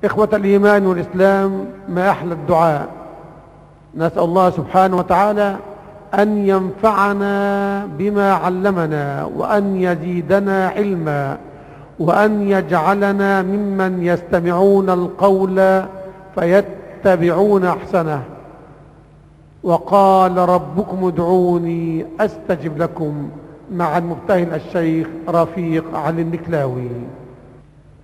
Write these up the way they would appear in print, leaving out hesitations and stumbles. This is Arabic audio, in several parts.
إخوة الإيمان والإسلام، ما أحلى الدعاء. نسأل الله سبحانه وتعالى أن ينفعنا بما علمنا، وأن يزيدنا علما، وأن يجعلنا ممن يستمعون القول فيتبعون أحسنه. وقال ربكم ادعوني أستجب لكم، مع المبتهل الشيخ رفيق علي النكلاوي.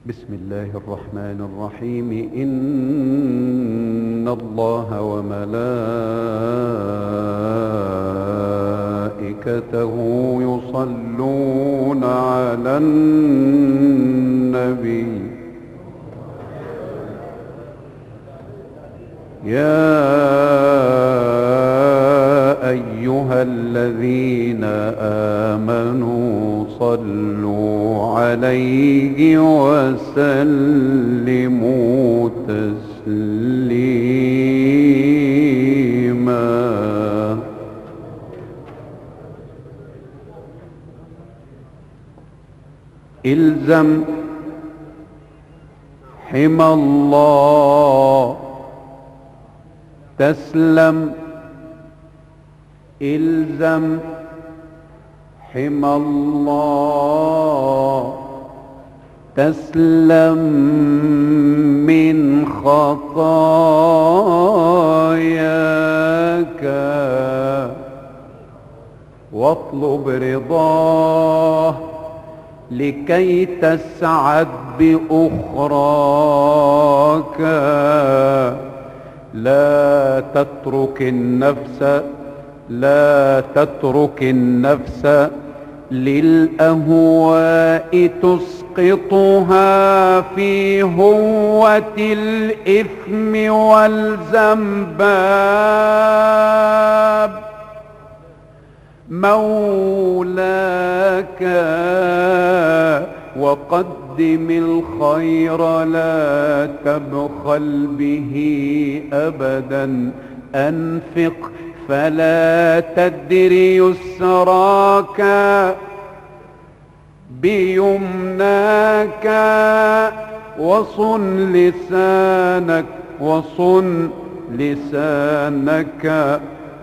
بسم الله الرحمن الرحيم. إن الله وملائكته يصلون على النبي يا أيها الذين آمنوا صلوا عليه وسلموا تسليما. إلزم حمى الله تسلم. إلزم حمى الله تسلم من خطاياك، واطلب رضاه لكي تسعد بأخراك. لا تترك النفس للأهواء تسقطها في هوة الإثم والذنب. مولاك وقدم الخير لا تبخل به أبدا. أنفق فلا تدر يسراك بيمناك. وصن لسانك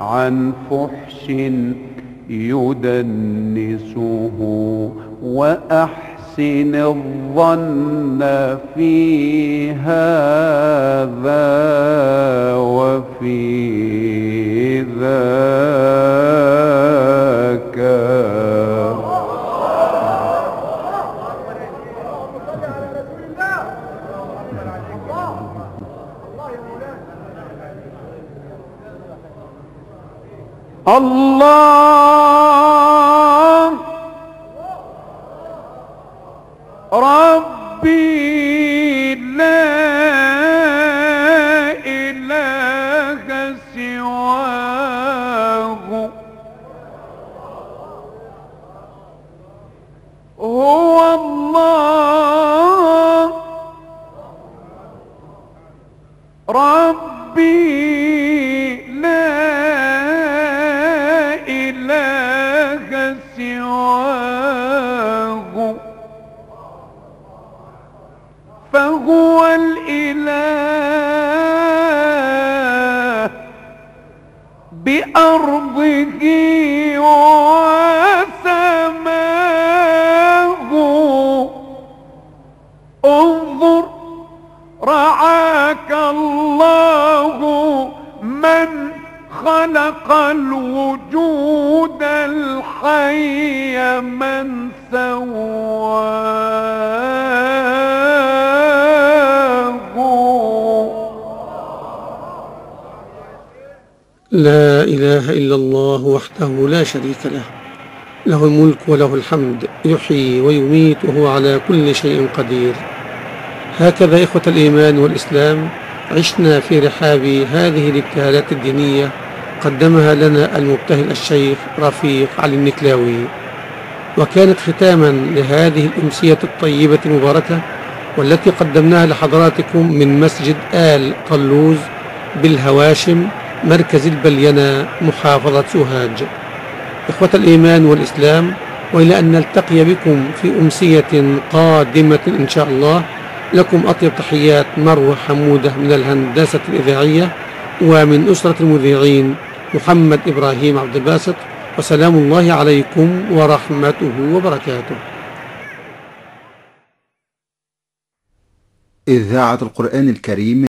عن فحش يدنسه، وأحسن الظن في هذا وفي ذاك. الله ربي لا إله سواه، هو الله ربي لا إله سواه، فهو الإله بأرضه وسماه. انظر رعاك الله من خلق الوجود الحي من سواه. لا إله إلا الله وحده لا شريك له، له الملك وله الحمد، يحيي ويميت وهو على كل شيء قدير. هكذا إخوة الإيمان والإسلام عشنا في رحاب هذه الابتهالات الدينية قدمها لنا المبتهل الشيخ رفيق علي النكلاوي، وكانت ختاما لهذه الأمسية الطيبة المباركة، والتي قدمناها لحضراتكم من مسجد آل طلوز بالهواشم، مركز البلينة، محافظة سوهاج. إخوة الإيمان والإسلام، وإلى أن نلتقي بكم في أمسية قادمة إن شاء الله، لكم أطيب تحيات مروة حمودة من الهندسة الإذاعية، ومن أسرة المذيعين محمد إبراهيم عبد الباسط، وسلام الله عليكم ورحمته وبركاته. إذاعة القرآن الكريم